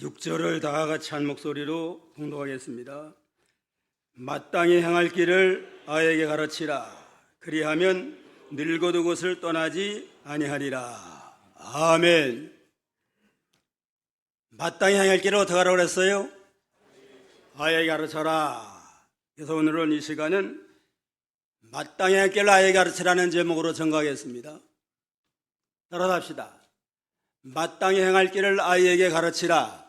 6절을 다 같이 한 목소리로 봉독하겠습니다. 마땅히 행할 길을 아이에게 가르치라. 그리하면 늙어도 그것을 떠나지 아니하리라. 아멘. 마땅히 행할 길을 어떻게 하라고 그랬어요? 아이에게 가르쳐라. 그래서 오늘은 이 시간은 마땅히 행할 길을 아이에게 가르치라는 제목으로 정하겠습니다. 따라합시다. 마땅히 행할 길을 아이에게 가르치라.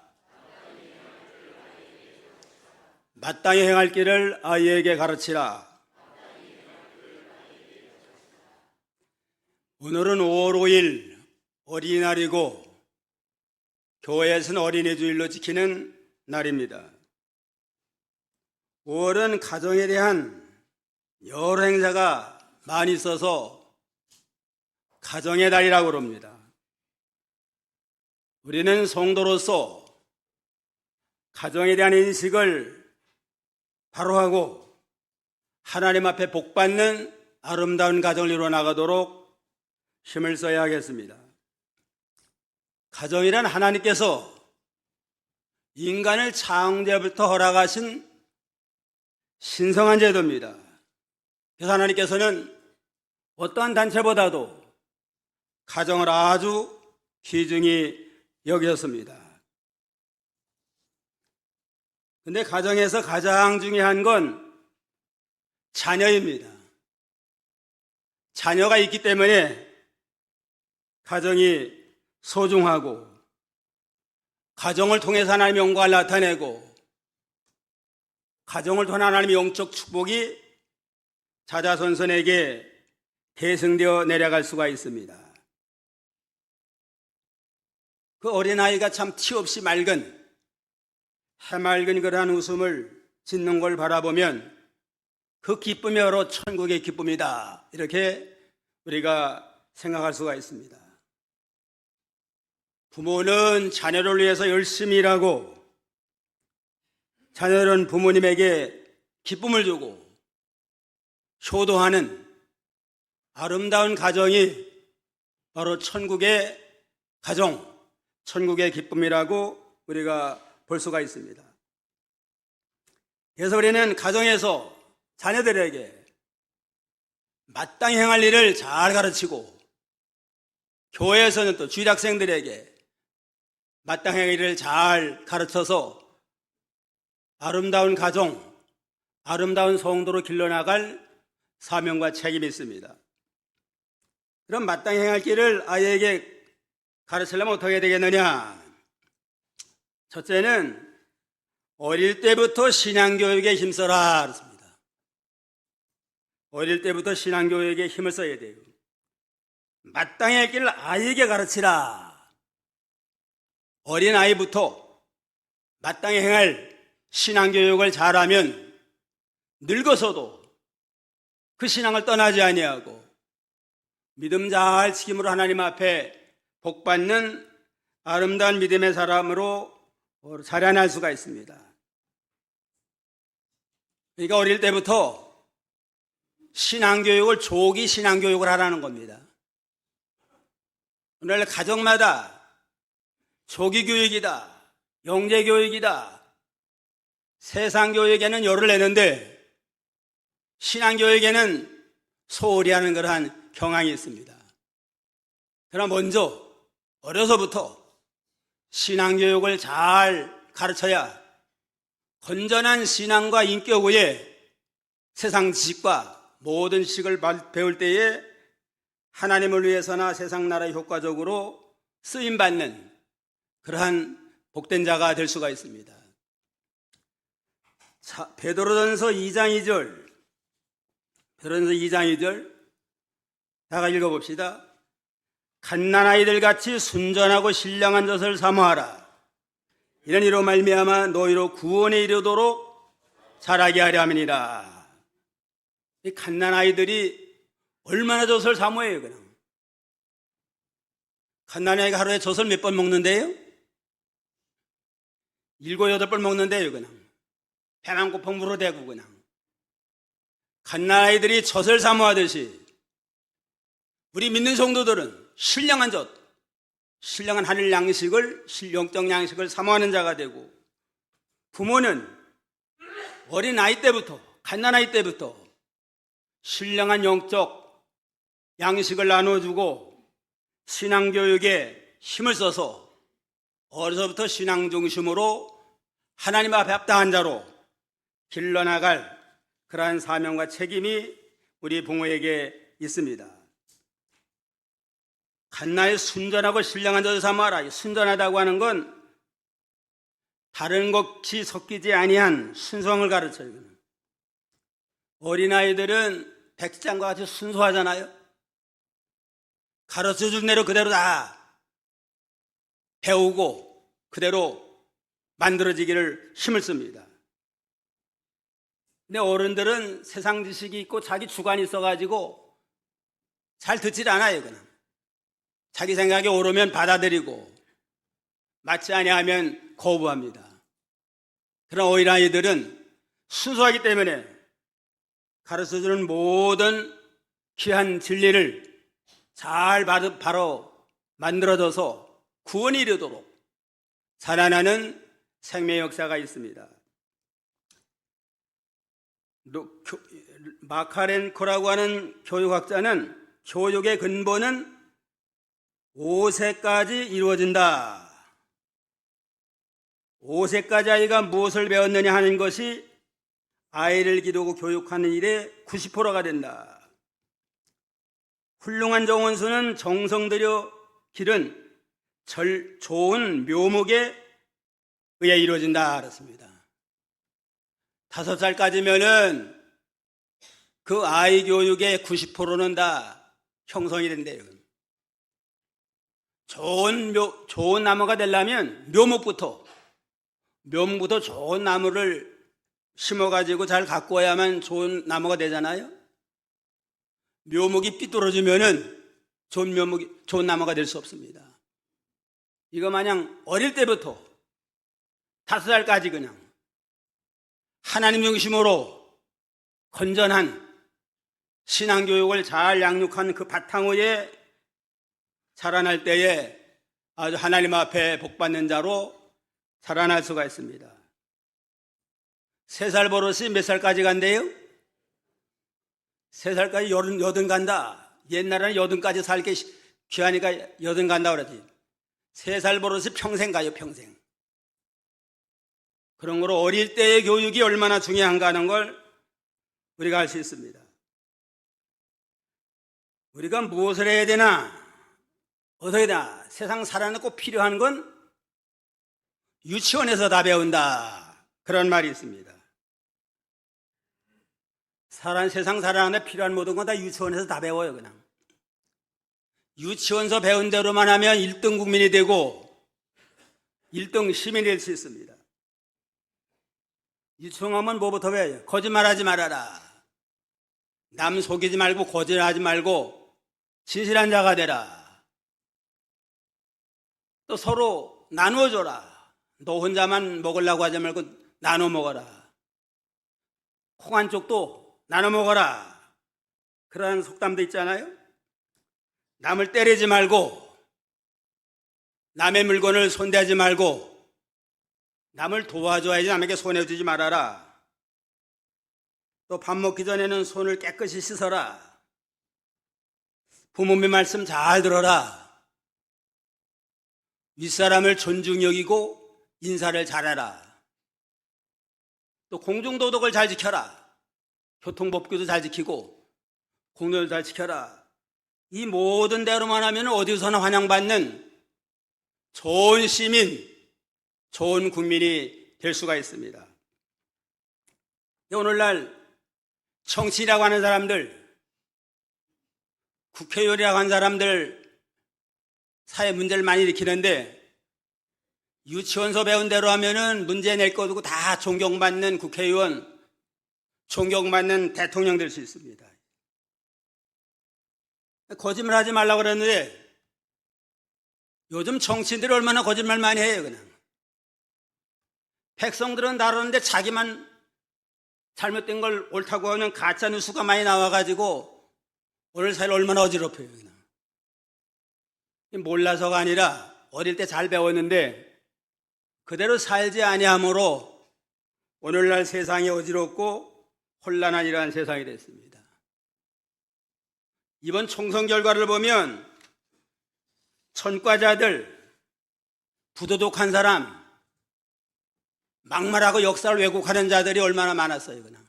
마땅히 행할 길을 아이에게 가르치라. 오늘은 5월 5일 어린이날이고 교회에서는 어린이 주일로 지키는 날입니다. 5월은 가정에 대한 여러 행사가 많이 있어서 가정의 달이라고 그럽니다. 우리는 성도로서 가정에 대한 인식을 바로 하고 하나님 앞에 복받는 아름다운 가정을 이루어나가도록 힘을 써야 하겠습니다. 가정이란 하나님께서 인간을 창조부터 허락하신 신성한 제도입니다. 그래서 하나님께서는 어떠한 단체보다도 가정을 아주 귀중히 여기셨습니다. 그런데 가정에서 가장 중요한 건 자녀입니다. 자녀가 있기 때문에 가정이 소중하고 가정을 통해서 하나님의 영광을 나타내고 가정을 통해 하나님의 영적 축복이 자자손손에게 계승되어 내려갈 수가 있습니다. 그 어린아이가 참 티없이 맑은 해맑은 그러한 웃음을 짓는 걸 바라보면 그 기쁨이 바로 천국의 기쁨이다, 이렇게 우리가 생각할 수가 있습니다. 부모는 자녀를 위해서 열심히 일하고 자녀는 부모님에게 기쁨을 주고 효도하는 아름다운 가정이 바로 천국의 가정, 천국의 기쁨이라고 우리가 볼 수가 있습니다. 그래서 우리는 가정에서 자녀들에게 마땅히 행할 일을 잘 가르치고 교회에서는 또 주일학생들에게 마땅히 행할 일을 잘 가르쳐서 아름다운 가정, 아름다운 성도로 길러나갈 사명과 책임이 있습니다. 그럼 마땅히 행할 길을 아이에게 가르치려면 어떻게 해야 되겠느냐? 첫째는 어릴 때부터 신앙교육에 힘써라 그렇습니다. 어릴 때부터 신앙교육에 힘을 써야 돼요. 마땅히 할 길을 아이에게 가르치라. 어린아이부터 마땅히 행할 신앙교육을 잘하면 늙어서도 그 신앙을 떠나지 아니하고 믿음 잘 지킴으로 하나님 앞에 복받는 아름다운 믿음의 사람으로 자라날 수가 있습니다. 그러니까 어릴 때부터 신앙교육을 조기 신앙교육을 하라는 겁니다. 오늘 가정마다 조기교육이다, 영재교육이다, 세상교육에는 열을 내는데 신앙교육에는 소홀히 하는 그러한 경향이 있습니다. 그러나 먼저 어려서부터 신앙교육을 잘 가르쳐야 건전한 신앙과 인격 외에 세상 지식과 모든 지식을 배울 때에 하나님을 위해서나 세상 나라에 효과적으로 쓰임받는 그러한 복된 자가 될 수가 있습니다. 자, 베드로전서 2장 2절, 베드로전서 2장 2절 다 같이 읽어봅시다. 갓난아이들 같이 순전하고 신령한 젖을 사모하라. 이는 이로 말미암아 너희로 구원에 이르도록 자라게 하려 함이니라. 이 갓난아이들이 얼마나 젖을 사모해요, 그냥. 갓난아이가 하루에 젖을 몇 번 먹는데요? 7, 8번 먹는데요, 그냥. 배만 고파 물어대고 그냥. 갓난아이들이 젖을 사모하듯이 우리 믿는 성도들은 신령한 젖, 신령한 하늘 양식을, 영적 양식을 사모하는 자가 되고, 부모는 어린 아이 때부터, 갓난아이 때부터 신령한 영적 양식을 나눠주고 신앙교육에 힘을 써서 어려서부터 신앙 중심으로 하나님 앞에 합당한 자로 길러나갈 그러한 사명과 책임이 우리 부모에게 있습니다. 갓나에 순전하고 신령한 자를 삼아라. 순전하다고 하는 건 다른 것이 섞이지 아니한 순수함을 가르쳐요. 어린아이들은 백지장과 같이 순수하잖아요. 가르쳐준 대로 그대로 다 배우고 그대로 만들어지기를 힘을 씁니다. 근데 어른들은 세상 지식이 있고 자기 주관이 있어가지고 잘 듣질 않아요. 그냥 자기 생각이 옳으면 받아들이고 맞지 아니하면 거부합니다. 그러나 어린아이들은 순수하기 때문에 가르쳐주는 모든 귀한 진리를 잘 바로 만들어져서 구원이 이르도록 살아나는 생명의 역사가 있습니다. 마카렌코라고 하는 교육학자는 교육의 근본은 5세까지 이루어진다. 5세까지 아이가 무엇을 배웠느냐 하는 것이 아이를 기르고 교육하는 일의 90%가 된다. 훌륭한 정원수는 정성 들여 기른 좋은 묘목에 의해 이루어진다. 그렇습니다. 5살까지면은 그 아이 교육의 90%는 다 형성이 된대요. 좋은 나무가 되려면 묘목부터 좋은 나무를 심어가지고 잘 가꾸어야만 좋은 나무가 되잖아요. 묘목이 삐뚤어지면은 좋은 나무가 될 수 없습니다. 이거 마냥 어릴 때부터 5살까지 그냥 하나님 중심으로 건전한 신앙교육을 잘 양육한 그 바탕 위에 자라날 때에 아주 하나님 앞에 복받는 자로 자라날 수가 있습니다. 3살 버릇이 몇 살까지 간대요? 3살까지 여든 간다. 옛날에는 여든까지 살게 귀하니까 여든 간다 그러지. 3살 버릇이 평생 가요, 평생. 그런 거로 어릴 때의 교육이 얼마나 중요한가 하는 걸 우리가 알 수 있습니다. 우리가 무엇을 해야 되나, 어떻게 되나, 세상 살아는 꼭 필요한 건 유치원에서 다 배운다. 그런 말이 있습니다. 세상 살아가는데 필요한 모든 건 다 유치원에서 다 배워요, 그냥. 유치원에서 배운 대로만 하면 1등 국민이 되고 1등 시민이 될 수 있습니다. 유치원 하면 뭐부터 배워요? 거짓말하지 말아라. 남 속이지 말고 거짓말하지 말고 진실한 자가 되라. 또 서로 나누어줘라. 너 혼자만 먹으려고 하지 말고 나눠 먹어라. 콩 한 쪽도 나눠 먹어라. 그러한 속담도 있잖아요. 남을 때리지 말고 남의 물건을 손대지 말고 남을 도와줘야지 남에게 손해주지 말아라. 또 밥 먹기 전에는 손을 깨끗이 씻어라. 부모님의 말씀 잘 들어라. 윗사람을 존중 여기고 인사를 잘해라. 또 공중도덕을 잘 지켜라. 교통법규도 잘 지키고 공도를 잘 지켜라. 이 모든 대로만 하면 어디서나 환영받는 좋은 시민, 좋은 국민이 될 수가 있습니다. 오늘날 정치인이라고 하는 사람들, 국회의원이라고 하는 사람들 사회 문제를 많이 일으키는데 유치원서 배운 대로 하면은 문제 낼 거 두고 다 존경받는 국회의원, 존경받는 대통령 될 수 있습니다. 거짓말 하지 말라고 그랬는데 요즘 정치인들이 얼마나 거짓말 많이 해요, 그냥. 백성들은 다루는데 자기만 잘못된 걸 옳다고 하면 가짜 뉴스가 많이 나와가지고 오늘 사회를 얼마나 어지럽혀요, 그냥. 몰라서가 아니라 어릴 때 잘 배웠는데 그대로 살지 아니함으로 오늘날 세상이 어지럽고 혼란한 이러한 세상이 됐습니다. 이번 총선 결과를 보면 전과자들, 부도덕한 사람, 막말하고 역사를 왜곡하는 자들이 얼마나 많았어요. 그냥.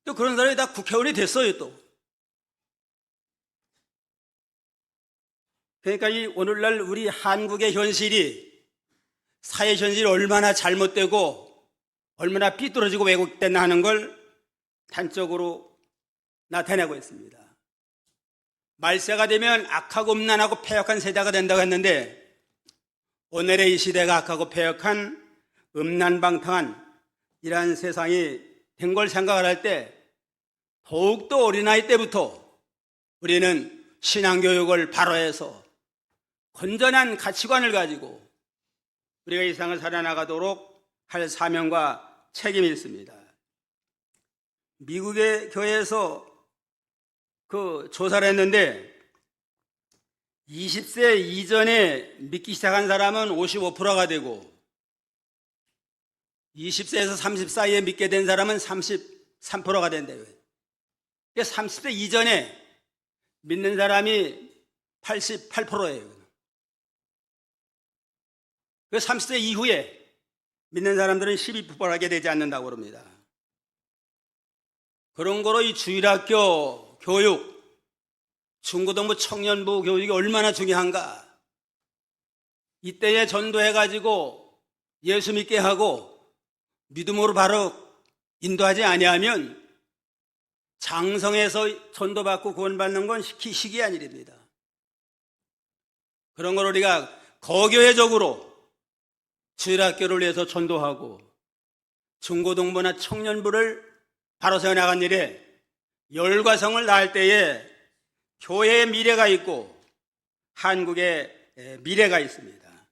또 그런 사람이 다 국회의원이 됐어요. 또. 그러니까 이 오늘날 우리 한국의 현실이, 사회 현실이 얼마나 잘못되고 얼마나 삐뚤어지고 왜곡됐나 하는 걸 단적으로 나타내고 있습니다. 말세가 되면 악하고 음란하고 패역한 세대가 된다고 했는데 오늘의 이 시대가 악하고 패역한 음란방탕한 이러한 세상이 된 걸 생각을 할 때 더욱더 어린아이 때부터 우리는 신앙교육을 바로 해서 건전한 가치관을 가지고 우리가 이 세상을 살아나가도록 할 사명과 책임이 있습니다. 미국의 교회에서 그 조사를 했는데 20세 이전에 믿기 시작한 사람은 55%가 되고 20세에서 30 사이에 믿게 된 사람은 33%가 된대요. 그러니까 30세 이전에 믿는 사람이 88%예요. 그 30세 이후에 믿는 사람들은 12%밖에 되지 않는다고 그럽니다. 그런 거로 이 주일학교 교육, 중고등부 청년부 교육이 얼마나 중요한가. 이때에 전도해가지고 예수 믿게 하고 믿음으로 바로 인도하지 아니하면 장성에서 전도받고 구원받는 건 시기한 일입니다. 그런 걸 우리가 거교회적으로 주일학교를 위해서 전도하고 중고등부나 청년부를 바로 세워나간 일에 열과 성을 낳을 때에 교회의 미래가 있고 한국의 미래가 있습니다.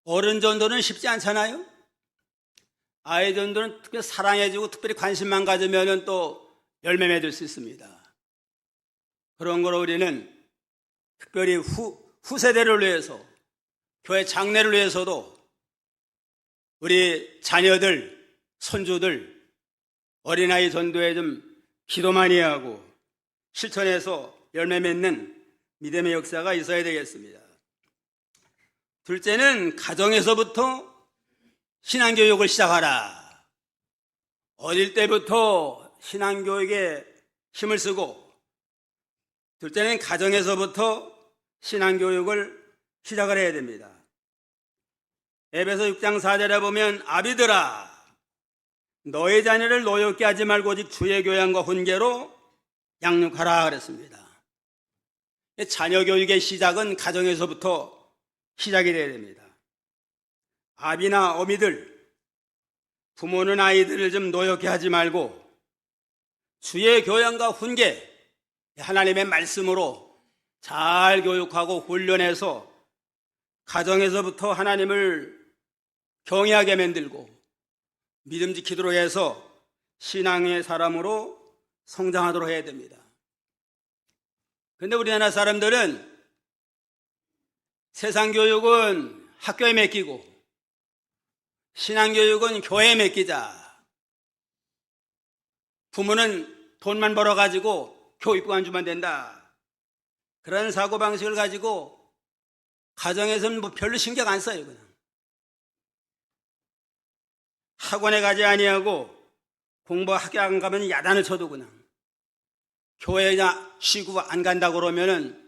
어른 전도는 쉽지 않잖아요. 아이 전도는 특별히 사랑해주고 특별히 관심만 가지면 또 열매 맺을 수 있습니다. 그런 거로 우리는 특별히 후세대를 위해서 교회 장래를 위해서도 우리 자녀들, 손주들, 어린아이 전도에 좀 기도 많이 하고 실천해서 열매 맺는 믿음의 역사가 있어야 되겠습니다. 둘째는 가정에서부터 신앙교육을 시작하라. 어릴 때부터 신앙교육에 힘을 쓰고 둘째는 가정에서부터 신앙교육을 시작을 해야 됩니다. 에베소 6장 4절에 보면 아비들아 너의 자녀를 노엽게 하지 말고 오직 주의 교양과 훈계로 양육하라 그랬습니다. 자녀 교육의 시작은 가정에서부터 시작이 돼야 됩니다. 아비나 어미들, 부모는 아이들을 좀 노엽게 하지 말고 주의 교양과 훈계, 하나님의 말씀으로 잘 교육하고 훈련해서 가정에서부터 하나님을 경외하게 만들고 믿음 지키도록 해서 신앙의 사람으로 성장하도록 해야 됩니다. 그런데 우리나라 사람들은 세상 교육은 학교에 맡기고 신앙 교육은 교회에 맡기자. 부모는 돈만 벌어가지고 교육만 주면 된다. 그런 사고방식을 가지고 가정에서는 뭐 별로 신경 안 써요. 그냥 학원에 가지 아니하고 공부 학교 안 가면 야단을 쳐도 그냥 교회나 쉬고 안 간다고 그러면은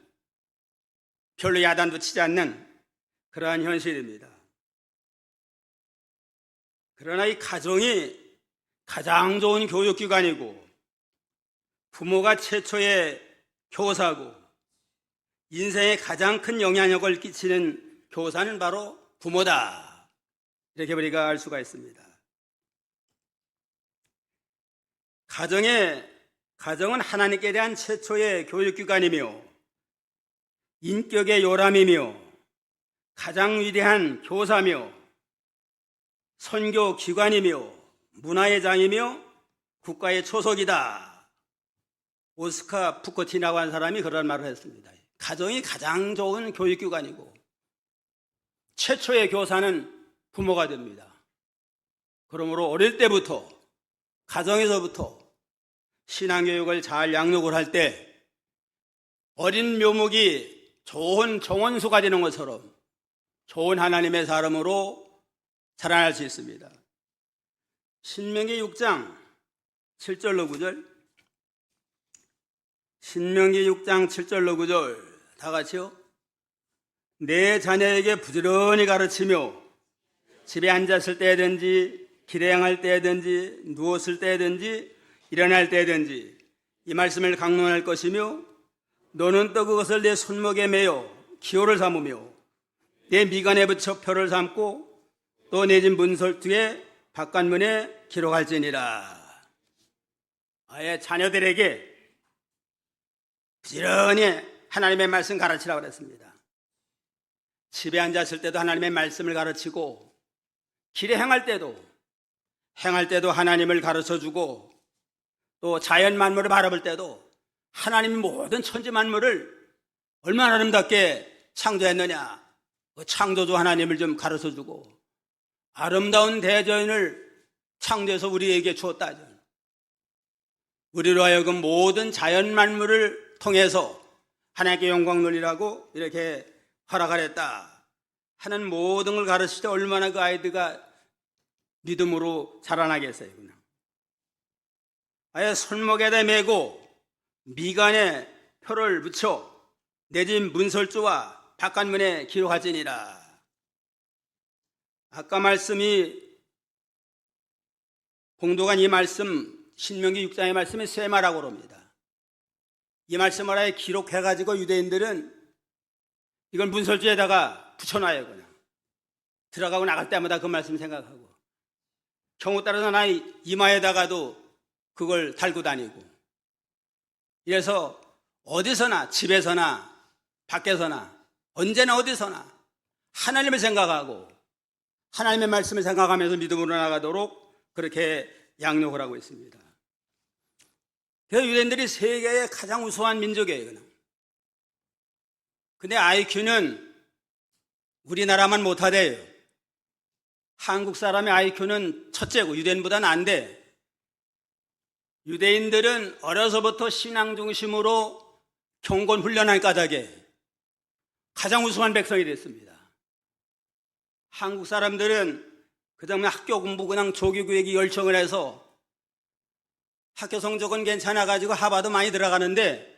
별로 야단도 치지 않는 그러한 현실입니다. 그러나 이 가정이 가장 좋은 교육기관이고 부모가 최초의 교사고 인생에 가장 큰 영향력을 끼치는 교사는 바로 부모다. 이렇게 우리가 알 수가 있습니다. 가정은 하나님께 대한 최초의 교육기관이며 인격의 요람이며 가장 위대한 교사며 선교기관이며 문화의 장이며 국가의 초석이다. 오스카 푸코티나고 한 사람이 그런 말을 했습니다. 가정이 가장 좋은 교육기관이고 최초의 교사는 부모가 됩니다. 그러므로 어릴 때부터 가정에서부터 신앙교육을 잘 양육을 할 때 어린 묘목이 좋은 정원수가 되는 것처럼 좋은 하나님의 사람으로 자라날 수 있습니다. 신명기 6장 7절로 9절, 신명기 6장 7절로 9절 다 같이요. 내 자녀에게 부지런히 가르치며 집에 앉았을 때든지 길에 행할 때든지 누웠을 때든지 일어날 때든지 이 말씀을 강론할 것이며 너는 또 그것을 내 손목에 매어 기호를 삼으며 내 미간에 붙여 표를 삼고 또 내 집 문설두에 바깥문에 기록할지니라. 아예 자녀들에게 부지런히 하나님의 말씀 가르치라고 그랬습니다. 집에 앉았을 때도 하나님의 말씀을 가르치고 길에 행할 때도 하나님을 가르쳐주고 또 자연 만물을 바라볼 때도 하나님이 모든 천지 만물을 얼마나 아름답게 창조했느냐 그 창조주 하나님을 좀 가르쳐주고 아름다운 대자연을 창조해서 우리에게 주었다. 우리로 하여금 모든 자연 만물을 통해서 하나님께 영광 돌리라고 이렇게 허락하랬다 하는 모든 걸 가르칠 때 얼마나 그 아이들과 믿음으로 자라나겠어요. 그냥. 아예 손목에다 메고 미간에 표를 붙여 내 집 문설주와 바깥문에 기록할지니라. 아까 말씀이 공도간 이 말씀 신명기 6장의 말씀이 쇠마라고 그럽니다. 이 말씀을 아예 기록해가지고 유대인들은 이걸 문설주에다가 붙여놔요. 그냥 들어가고 나갈 때마다 그 말씀 생각하고 경우 따라서 나 이마에다가도 그걸 달고 다니고 이래서 어디서나 집에서나 밖에서나 언제나 어디서나 하나님을 생각하고 하나님의 말씀을 생각하면서 믿음으로 나가도록 그렇게 양육을 하고 있습니다. 그래서 유대인들이 세계의 가장 우수한 민족이에요. 그냥. 근데 IQ는 우리나라만 못하대요. 한국 사람의 IQ는 첫째고 유대인보다는 안 돼. 유대인들은 어려서부터 신앙 중심으로 경건 훈련할 까닭에 가장 우수한 백성이 됐습니다. 한국 사람들은 그다음에 학교 공부 그냥 조기교육이 열정을 해서 학교 성적은 괜찮아가지고 하버드 많이 들어가는데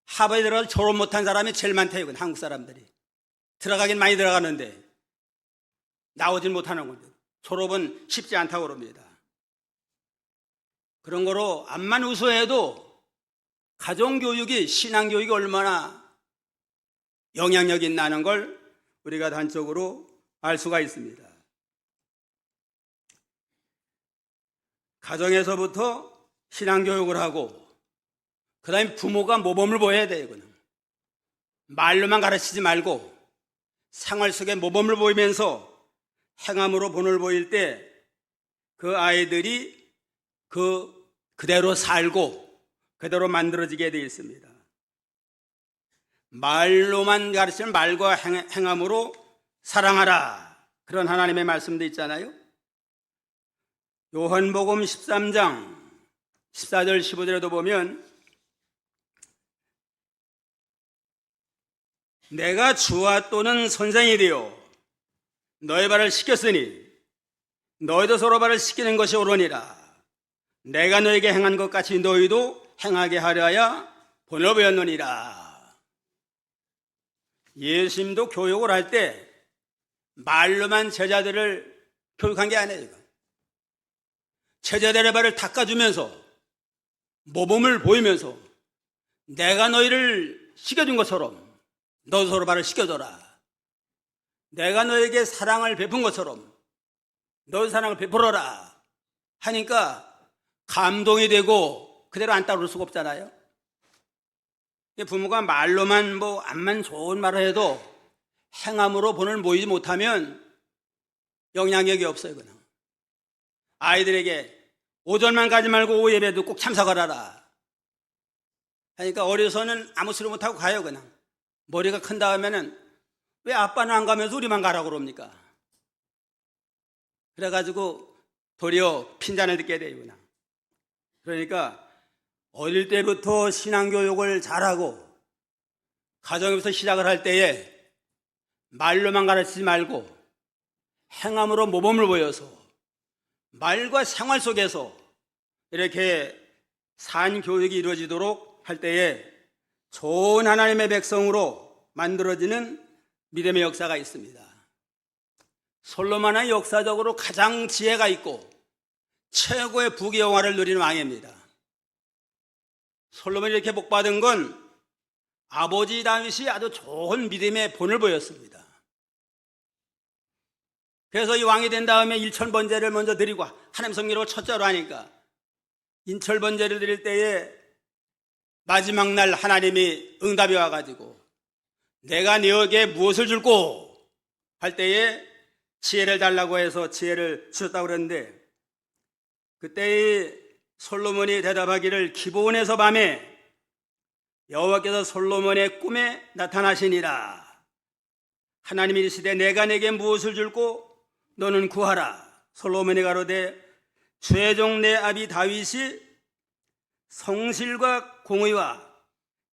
하버드에 들어가서 졸업 못한 사람이 제일 많대요. 한국 사람들이. 들어가긴 많이 들어가는데 나오진 못하는 건데 졸업은 쉽지 않다고 그럽니다. 그런 거로 암만 우수해도 가정교육이 신앙교육이 얼마나 영향력이 있다는 걸 우리가 단적으로 알 수가 있습니다. 가정에서부터 신앙교육을 하고 그 다음에 부모가 모범을 보여야 돼요. 그냥. 말로만 가르치지 말고 생활 속에 모범을 보이면서 행함으로 본을 보일 때 그 아이들이 그대로 살고 그대로 만들어지게 되어 있습니다. 말로만 가르치는 말과 행함으로 사랑하라. 그런 하나님의 말씀도 있잖아요. 요한복음 13장 14절 15절에도 보면 내가 주와 또는 선생이 되어 너의 발을 씻겼으니 너희도 서로 발을 씻기는 것이 옳으니라. 내가 너에게 행한 것 같이 너희도 행하게 하려 하여 본을 보였느니라. 예수님도 교육을 할 때 말로만 제자들을 교육한 게 아니에요. 제자들의 발을 닦아주면서 모범을 보이면서 내가 너희를 씻겨준 것처럼 너도 서로 발을 씻겨줘라. 내가 너에게 사랑을 베푼 것처럼 너의 사랑을 베풀어라 하니까 감동이 되고 그대로 안 따를 수가 없잖아요. 부모가 말로만 암만 좋은 말을 해도 행함으로 본을 보이지 못하면 영향력이 없어요. 그냥. 아이들에게 오전만 가지 말고 오후 예배도 꼭 참석하라. 그러니까 어려서는 아무 소리 못하고 가요. 그냥 머리가 큰 다음에는 왜 아빠는 안 가면서 우리만 가라고 그럽니까? 그래가지고 도리어 핀잔을 듣게 돼요. 그냥. 그러니까 어릴 때부터 신앙교육을 잘하고 가정에서 시작을 할 때에 말로만 가르치지 말고 행함으로 모범을 보여서 말과 생활 속에서 이렇게 산 교육이 이루어지도록 할 때에 좋은 하나님의 백성으로 만들어지는 믿음의 역사가 있습니다. 솔로몬은 역사적으로 가장 지혜가 있고 최고의 부귀영화를 누리는 왕입니다. 솔로몬이 이렇게 복받은 건 아버지 다윗이 아주 좋은 믿음의 본을 보였습니다. 그래서 이 왕이 된 다음에 일천번제를 먼저 드리고 하나님 성기로 첫째로 하니까 인철번제를 드릴 때에 마지막 날 하나님이 응답이 와가지고 내가 너에게 무엇을 줄꼬 할 때에 지혜를 달라고 해서 지혜를 주셨다고 그랬는데 그때의 솔로몬이 대답하기를 기브온에서 밤에 여호와께서 솔로몬의 꿈에 나타나시니라. 하나님이 이르시되 내가 내게 무엇을 줄꼬 너는 구하라. 솔로몬이 가로되 주의 종 내 아비 다윗이 성실과 공의와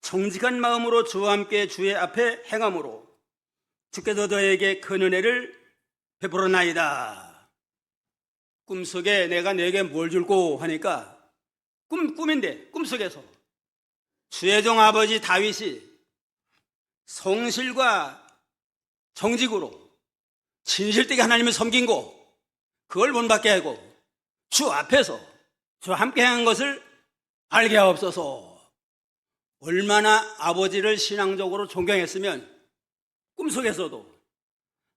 정직한 마음으로 주와 함께 주의 앞에 행함으로 주께서 저에게 큰 은혜를 베풀었나이다. 꿈속에 내가 내게 뭘 줄꼬 하니까 꿈인데 꿈속에서 주의 종 아버지 다윗이 성실과 정직으로 진실되게 하나님을 섬긴 거 그걸 본받게 하고 주 앞에서 주와 함께 한 것을 알게 하옵소서. 얼마나 아버지를 신앙적으로 존경했으면 꿈속에서도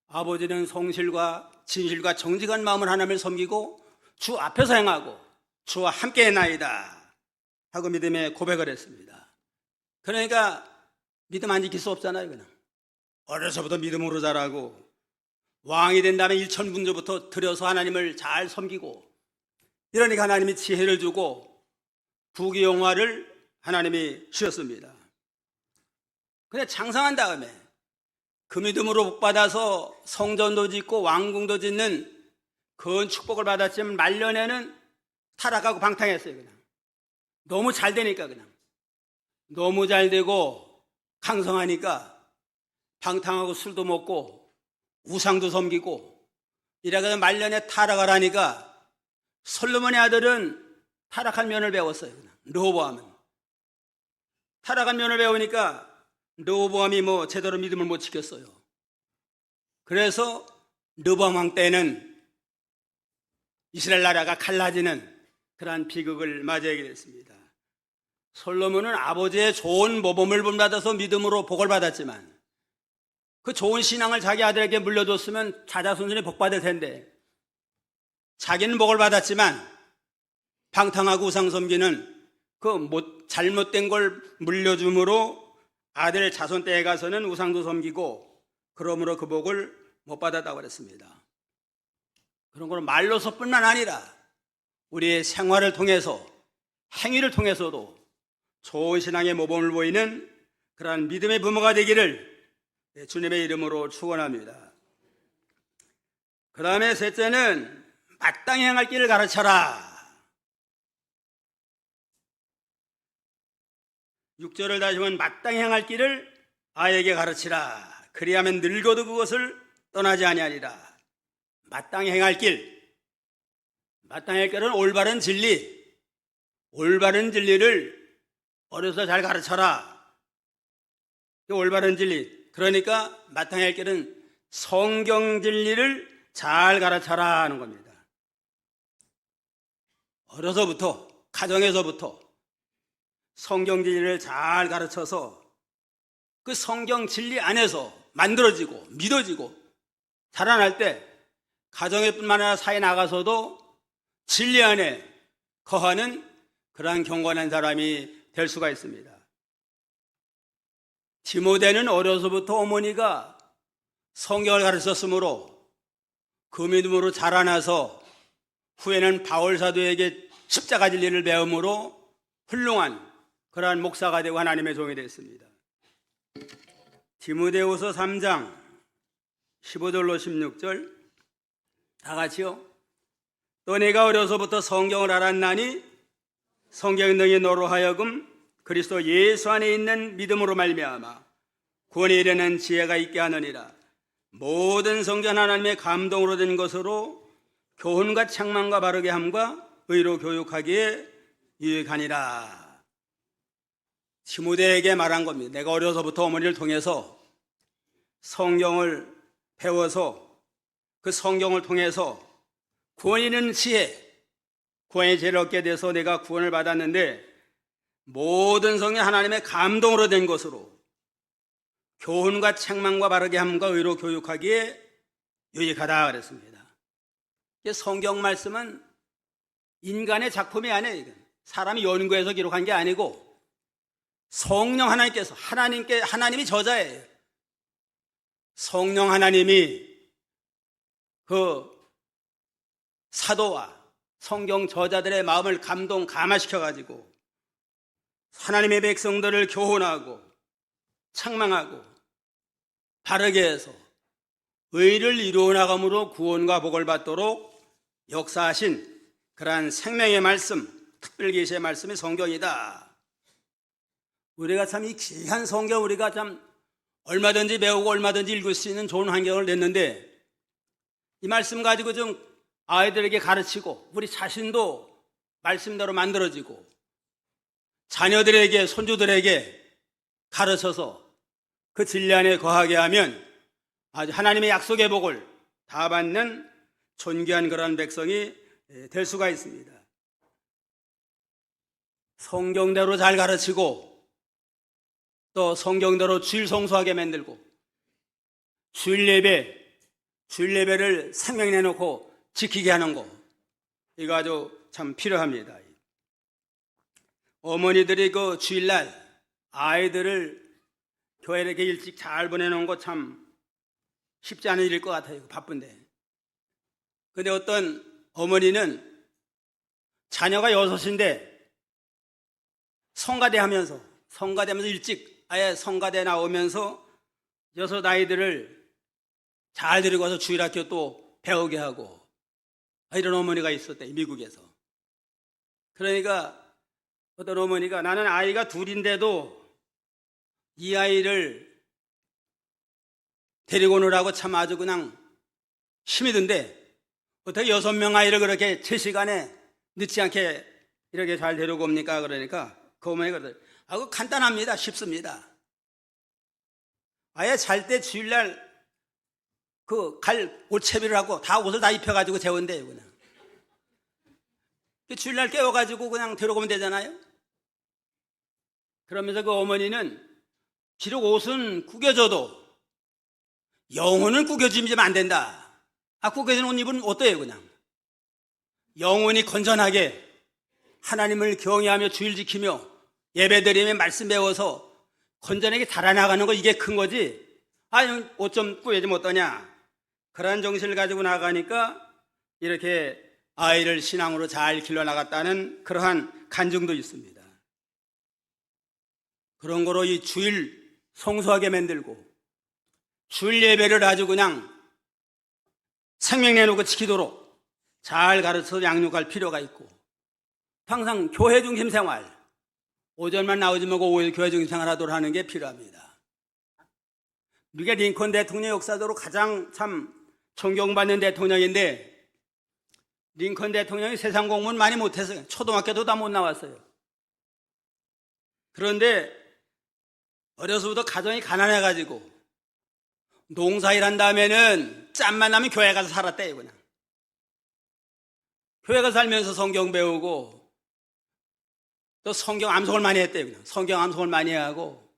아버지는 성실과 진실과 정직한 마음을 하나님을 섬기고 주 앞에서 행하고 주와 함께 했나이다 하고 믿음의 고백을 했습니다. 그러니까 믿음 안 지킬 수 없잖아요. 그냥 어려서부터 믿음으로 자라고 왕이 된 다음에 일천분조부터 들여서 하나님을 잘 섬기고 이러니까 하나님이 지혜를 주고 부귀영화를 하나님이 주셨습니다. 근데 장성한 다음에 그 믿음으로 복받아서 성전도 짓고 왕궁도 짓는 그런 축복을 받았지만 말년에는 타락하고 방탕했어요. 그냥 너무 잘 되니까 그냥 너무 잘 되고 강성하니까 방탕하고 술도 먹고 우상도 섬기고 이래서 말년에 타락을 하니까 솔로몬의 아들은 타락한 면을 배웠어요. 그냥. 르호보암은 타락한 면을 배우니까 르호보암이 제대로 믿음을 못 지켰어요. 그래서 르호보암 왕 때는 이스라엘 나라가 갈라지는 그러한 비극을 맞이하게 됐습니다. 솔로몬은 아버지의 좋은 모범을 본받아서 믿음으로 복을 받았지만 그 좋은 신앙을 자기 아들에게 물려줬으면 자자손손이 복받을 텐데 자기는 복을 받았지만 방탕하고 우상 섬기는 그 잘못된 걸 물려줌으로 아들 자손 때에 가서는 우상도 섬기고 그러므로 그 복을 못 받았다고 그랬습니다. 그런 걸 말로서뿐만 아니라 우리의 생활을 통해서 행위를 통해서도 좋은 신앙의 모범을 보이는 그러한 믿음의 부모가 되기를 주님의 이름으로 축원합니다. 그 다음에 셋째는 마땅히 행할 길을 가르쳐라. 6절을 다시 보면 마땅히 행할 길을 아이에게 가르치라. 그리하면 늙어도 그것을 떠나지 아니하리라. 마땅히 행할 길. 마땅히 할 길은 올바른 진리. 올바른 진리를 어려서 잘 가르쳐라. 올바른 진리. 그러니까 마땅히 할 길은 성경 진리를 잘 가르쳐라 하는 겁니다. 어려서부터, 가정에서부터 성경 진리를 잘 가르쳐서 그 성경 진리 안에서 만들어지고 믿어지고 자라날 때 가정에 뿐만 아니라 사회 나가서도 진리 안에 거하는 그러한 경건한 사람이 될 수가 있습니다. 디모데는 어려서부터 어머니가 성경을 가르쳤으므로 그 믿음으로 자라나서 후에는 바울 사도에게 십자가 진리를 배움으로 훌륭한 그러한 목사가 되고 하나님의 종이 됐습니다. 디모데후서 3장 15절로 16절 다 같이요. 또 내가 어려서부터 성경을 알았나니 성경 능히 너로 하여금 그리스도 예수 안에 있는 믿음으로 말미암아 구원에 이르는 지혜가 있게 하느니라. 모든 성경 하나님의 감동으로 된 것으로 교훈과 책망과 바르게 함과 의로 교육하기에 유익하니라. 디모데에게 말한 겁니다. 내가 어려서부터 어머니를 통해서 성경을 배워서 그 성경을 통해서 구원이 있는 지혜, 구원의 지혜를 얻게 돼서 내가 구원을 받았는데 모든 성경 하나님의 감동으로 된 것으로 교훈과 책망과 바르게 함과 의로 교육하기에 유익하다 그랬습니다. 성경 말씀은 인간의 작품이 아니에요. 사람이 연구해서 기록한 게 아니고 성령 하나님께서 하나님이 저자예요. 성령 하나님이 그 사도와 성경 저자들의 마음을 감화시켜가지고 하나님의 백성들을 교훈하고 책망하고 바르게 해서 의를 이루어 나감으로 구원과 복을 받도록 역사하신 그러한 생명의 말씀, 특별계시의 말씀이 성경이다. 우리가 참 이 귀한 성경 우리가 참 얼마든지 배우고 얼마든지 읽을 수 있는 좋은 환경을 냈는데 이 말씀 가지고 좀 아이들에게 가르치고 우리 자신도 말씀대로 만들어지고 자녀들에게 손주들에게 가르쳐서 그 진리 안에 거하게 하면 아주 하나님의 약속의 복을 다 받는 존귀한 그런 백성이 될 수가 있습니다. 성경대로 잘 가르치고 또 성경대로 주일 성수하게 만들고 주일 예배를 생명 내놓고 지키게 하는 거 이거 아주 참 필요합니다. 어머니들이 그 주일날 아이들을 교회에 이렇게 일찍 잘 보내놓은 거 참 쉽지 않은 일일 것 같아요. 바쁜데. 근데 어떤 어머니는 자녀가 6인데 성가대 하면서 일찍 아예 성가대 나오면서 6 아이들을 잘 데리고 와서 주일학교 또 배우게 하고 이런 어머니가 있었대, 미국에서. 그러니까 어떤 어머니가 나는 아이가 2인데도 이 아이를 데리고 오느라고 참 아주 그냥 힘이 든데 어떻게 6명 아이를 그렇게 제 시간에 늦지 않게 이렇게 잘 데리고 옵니까? 그러니까 그 어머니가 그러더라고요. 그거 간단합니다. 쉽습니다. 아예 잘 때 주일날 그 갈 옷 채비를 하고 다 옷을 다 입혀가지고 재운대요, 그냥. 주일날 깨워가지고 그냥 데려오면 되잖아요? 그러면서 그 어머니는 비록 옷은 구겨져도 영혼은 구겨지면 안 된다. 구겨진 옷 입으면 어때요, 그냥? 영혼이 건전하게 하나님을 경외하며 주일 지키며 예배드리며 말씀 배워서 건전하게 달아나가는 거 이게 큰 거지. 옷 좀 구해주면 어떠냐. 그런 정신을 가지고 나가니까 이렇게 아이를 신앙으로 잘 길러나갔다는 그러한 간증도 있습니다. 그런 거로 이 주일 성수하게 만들고 주일 예배를 아주 그냥 생명 내놓고 지키도록 잘 가르쳐서 양육할 필요가 있고 항상 교회 중심 생활 오전만 나오지 말고 오후 교회 중심 생활하도록 하는 게 필요합니다. 미국의 링컨 대통령 역사적으로 가장 참 존경받는 대통령인데 링컨 대통령이 세상 공부는 많이 못했어요. 초등학교도 다 못 나왔어요. 그런데 어려서부터 가정이 가난해가지고 농사일 한 다음에는 짬만 나면 교회 가서 살았대요, 그냥. 교회 가서 살면서 성경 배우고 또 성경 암송을 많이 했대요, 그냥. 성경 암송을 많이 하고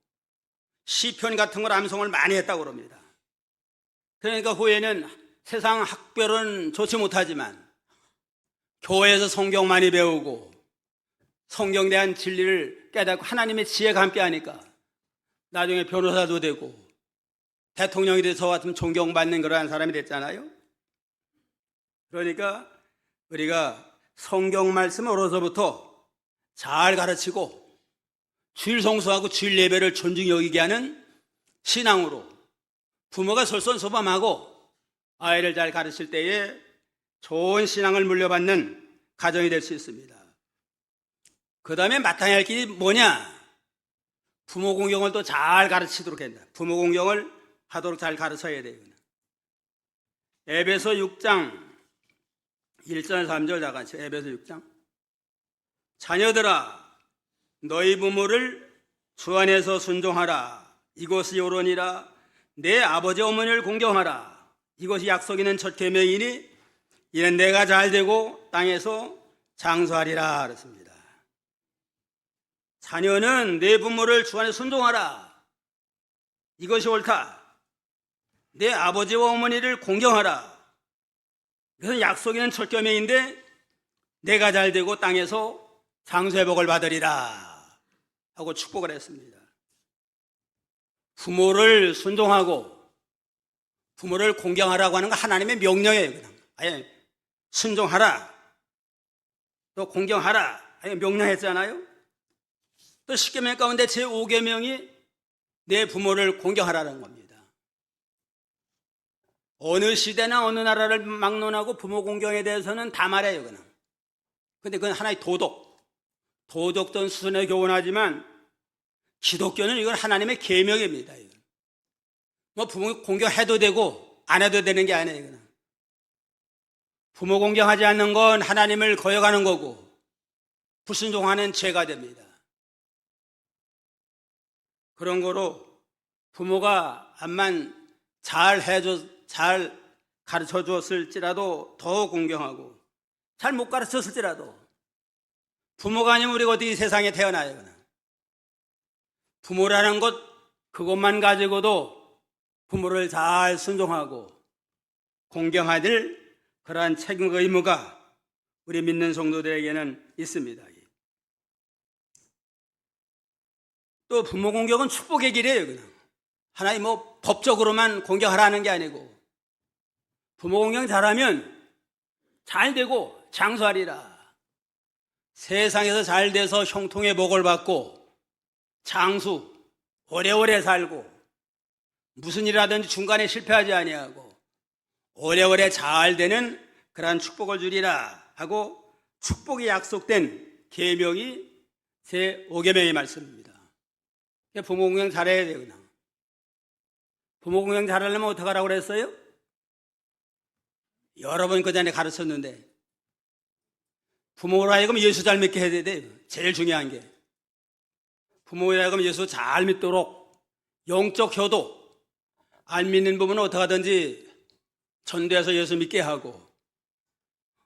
시편 같은 걸 암송을 많이 했다고 그럽니다. 그러니까 후에는 세상 학별은 좋지 못하지만 교회에서 성경 많이 배우고 성경에 대한 진리를 깨닫고 하나님의 지혜가 함께 하니까 나중에 변호사도 되고 대통령이 돼서 같은 존경받는 그러한 사람이 됐잖아요. 그러니까 우리가 성경 말씀을 어려서부터 잘 가르치고 주일 성수하고 주일 예배를 존중히 여기게 하는 신앙으로 부모가 솔선수범하고 아이를 잘 가르칠 때에 좋은 신앙을 물려받는 가정이 될 수 있습니다. 그 다음에 마땅히 할 길이 뭐냐? 부모 공경을 또 잘 가르치도록 한다. 부모 공경을 하도록 잘 가르쳐야 돼요. 에베소 6장 1절 3절 다 같이 에베소 6장. 자녀들아 너희 부모를 주 안에서 순종하라. 이것이 요론이라. 내 아버지 어머니를 공경하라. 이것이 약속 있는 첫 계명이니 이는 내가 잘되고 땅에서 장수하리라 그랬습니다. 자녀는 내 부모를 주 안에 순종하라. 이것이 옳다. 내 아버지와 어머니를 공경하라. 이것은 약속 있는 첫 계명인데 내가 잘되고 땅에서 장수의 복을 받으리라 하고 축복을 했습니다. 부모를 순종하고 부모를 공경하라고 하는 건 하나님의 명령이에요. 그냥 아예 순종하라 또 공경하라 아예 명령했잖아요. 또 10계명 가운데 제5계명이 내 부모를 공경하라는 겁니다. 어느 시대나 어느 나라를 막론하고 부모 공경에 대해서는 다 말해요. 그냥. 근데 그건 하나의 도덕적 수준에 교훈하지만 기독교는 이건 하나님의 계명입니다. 이건. 뭐 부모 공경해도 되고 안 해도 되는 게 아니에요. 이건. 부모 공경하지 않는 건 하나님을 거역하는 거고 불순종하는 죄가 됩니다. 그런 거로 부모가 암만 잘 가르쳐 주었을지라도 더 공경하고 잘 못 가르쳤을지라도 부모가 아니면 우리가 어떻게 세상에 태어나요? 부모라는 것 그것만 가지고도 부모를 잘 순종하고 공경하길 그러한 책임과 의무가 우리 믿는 성도들에게는 있습니다. 또 부모 공경은 축복의 길이에요. 그냥. 하나님 뭐 법적으로만 공경하라는 게 아니고 부모 공경 잘하면 잘 되고 장수하리라. 세상에서 잘 돼서 형통의 복을 받고 장수 오래오래 살고 무슨 일 하든지 중간에 실패하지 아니하고 오래오래 잘 되는 그러한 축복을 주리라 하고 축복이 약속된 계명이 제5계명의 말씀입니다. 부모 공경 잘해야 돼요. 그냥. 부모 공경 잘하려면 어떻게 하라고 그랬어요? 여러 번 그 전에 가르쳤는데 부모로 하여금 예수 잘 믿게 해야 돼요. 제일 중요한 게 부모로 하여금 예수 잘 믿도록 영적 효도 안 믿는 부모는 어떻게 하든지 전도해서 예수 믿게 하고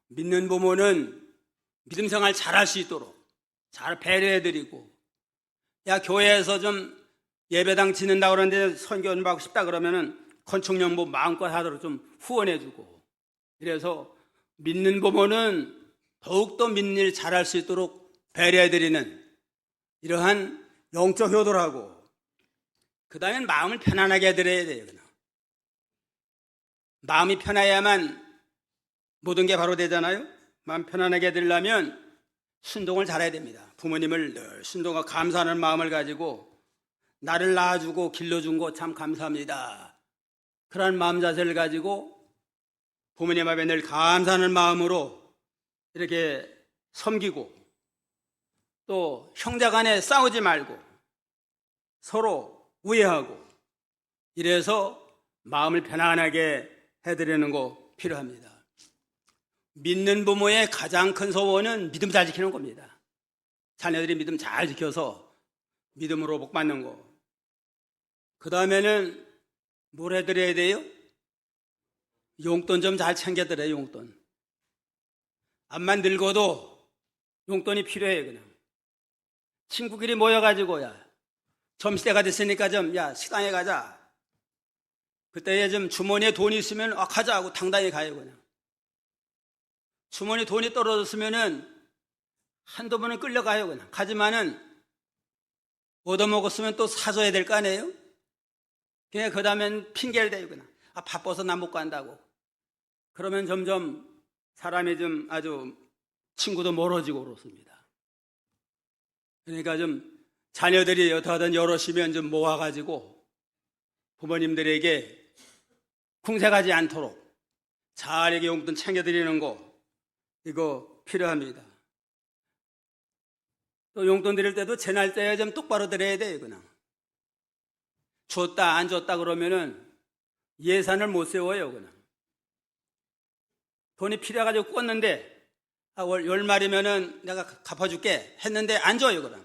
믿는 부모는 믿음 생활 잘할 수 있도록 잘 배려해드리고 야 교회에서 좀 예배당 지는다고 그러는데 선교 좀 받고 싶다 그러면은 건축연보 마음껏 하도록 좀 후원해주고 이래서 믿는 부모는 더욱더 믿는 일 잘할 수 있도록 배려해드리는 이러한 영적 효도를 하고 그 다음엔 마음을 편안하게 해드려야 돼요. 그냥. 마음이 편해야만 모든 게 바로 되잖아요. 마음 편안하게 해드리려면 순종을 잘해야 됩니다. 부모님을 늘 순종하고 감사하는 마음을 가지고 나를 낳아주고 길러준 거 참 감사합니다. 그런 마음 자세를 가지고 부모님 앞에 늘 감사하는 마음으로 이렇게 섬기고 또 형제 간에 싸우지 말고 서로 우애하고 이래서 마음을 편안하게 해드리는 거 필요합니다. 믿는 부모의 가장 큰 소원은 믿음 잘 지키는 겁니다. 자녀들이 믿음 잘 지켜서 믿음으로 복 받는 거. 그 다음에는 뭘 해드려야 돼요? 용돈 좀 잘 챙겨드려요. 용돈. 암만 늙어도 용돈이 필요해요. 그냥 친구끼리 모여가지고 야 점심때가 됐으니까 좀 야 식당에 가자. 그때에 좀 주머니에 돈이 있으면 가자 하고 당당히 가요. 그냥 주머니 돈이 떨어졌으면은 한두 번은 끌려가요. 그냥 가지만은 얻어먹었으면 또 사줘야 될 거 아니에요? 그냥 그 다음엔 핑계를 대요. 그냥 바빠서 나 못 간다고. 그러면 점점 사람이 좀 아주 친구도 멀어지고 그렇습니다. 그러니까 좀 자녀들이 어떻게든 여럿이면 좀 모아가지고 부모님들에게 궁색하지 않도록 잘 이렇게 용돈 챙겨드리는 거, 이거 필요합니다. 또 용돈 드릴 때도 제 날짜에 좀 똑바로 드려야 돼요. 그냥 줬다 안 줬다 그러면은 예산을 못 세워요. 그냥 돈이 필요해가지고 꿨는데 월말이면은 내가 갚아줄게 했는데 안 줘요.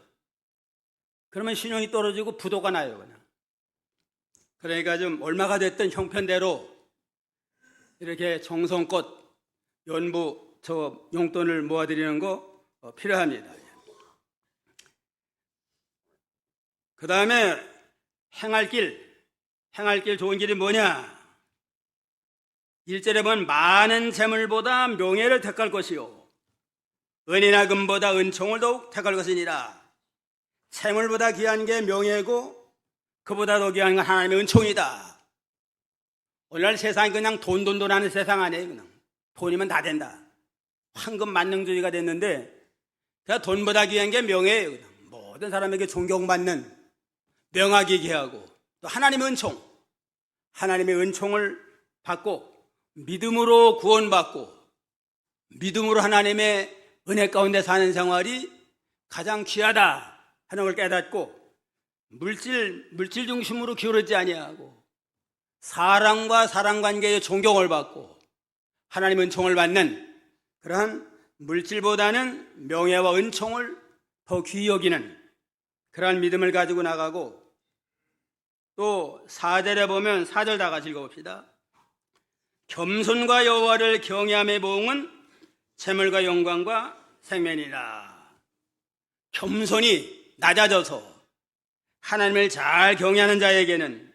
그러면 신용이 떨어지고 부도가 나요. 그냥 그러니까 좀 얼마가 됐든 형편대로 이렇게 정성껏 연부 용돈을 모아드리는 거 필요합니다. 그 다음에 행할 길 좋은 길이 뭐냐? 1절에 보면 많은 재물보다 명예를 택할 것이요 은이나 금보다 은총을 더욱 택할 것이니라. 재물보다 귀한 게 명예고 그보다 더 귀한 건 하나님의 은총이다. 오늘날 세상이 그냥 돈 하는 세상 아니에요. 그냥 돈이면 다 된다. 황금 만능주의가 됐는데 그냥 돈보다 귀한 게 명예예요. 그냥 모든 사람에게 존경받는 명하게 귀하고 또 하나님의 은총, 하나님의 은총을 받고 믿음으로 구원받고 믿음으로 하나님의 은혜 가운데 사는 생활이 가장 귀하다 하는 걸 깨닫고 물질 중심으로 기울어지지 아니하고 사랑과 사랑관계의 존경을 받고 하나님의 은총을 받는 그러한 물질보다는 명예와 은총을 더 귀히 여기는 그러한 믿음을 가지고 나가고 또 4절에 보면 4절 다 같이 읽어봅시다. 겸손과 여호와를 경외함의 보응은 재물과 영광과 생명이라. 겸손이 낮아져서 하나님을 잘 경외하는 자에게는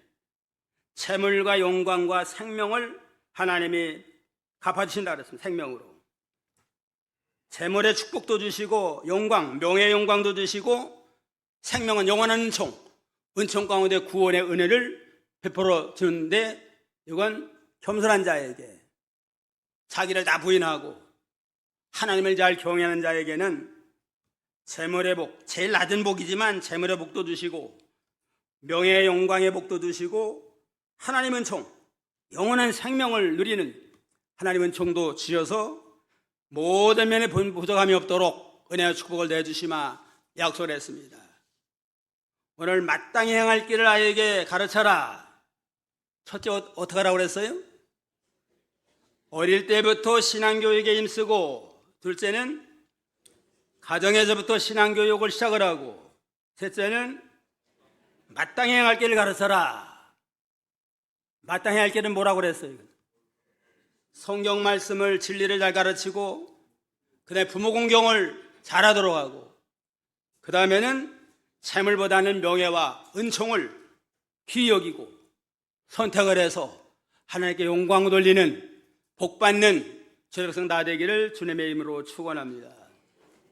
재물과 영광과 생명을 하나님이 갚아주신다 그랬습니다. 생명으로 재물의 축복도 주시고 영광, 명예의 영광도 주시고 생명은 영원한 은총 가운데 구원의 은혜를 베풀어 주는데 이건 겸손한 자에게 자기를 다 부인하고 하나님을 잘 경외하는 자에게는 재물의 복, 제일 낮은 복이지만 재물의 복도 주시고 명예의 영광의 복도 주시고 하나님의 은총, 영원한 생명을 누리는 하나님의 은총도 주셔서 모든 면에 부족함이 없도록 은혜와 축복을 내주시마 약속을 했습니다. 오늘 마땅히 행할 길을 아이에게 가르쳐라. 첫째 어떻게 하라고 그랬어요? 어릴 때부터 신앙교육에 힘쓰고 둘째는 가정에서부터 신앙교육을 시작을 하고 셋째는 마땅히 행할 길을 가르쳐라. 마땅히 할 길은 뭐라고 그랬어요? 성경 말씀을 진리를 잘 가르치고 그다음에 부모 공경을 잘하도록 하고 그 다음에는 재물보다는 명예와 은총을 귀히 여기고 선택을 해서 하나님께 영광 돌리는 복받는 주의 백성 다 되기를 주님의 이름으로 축원합니다.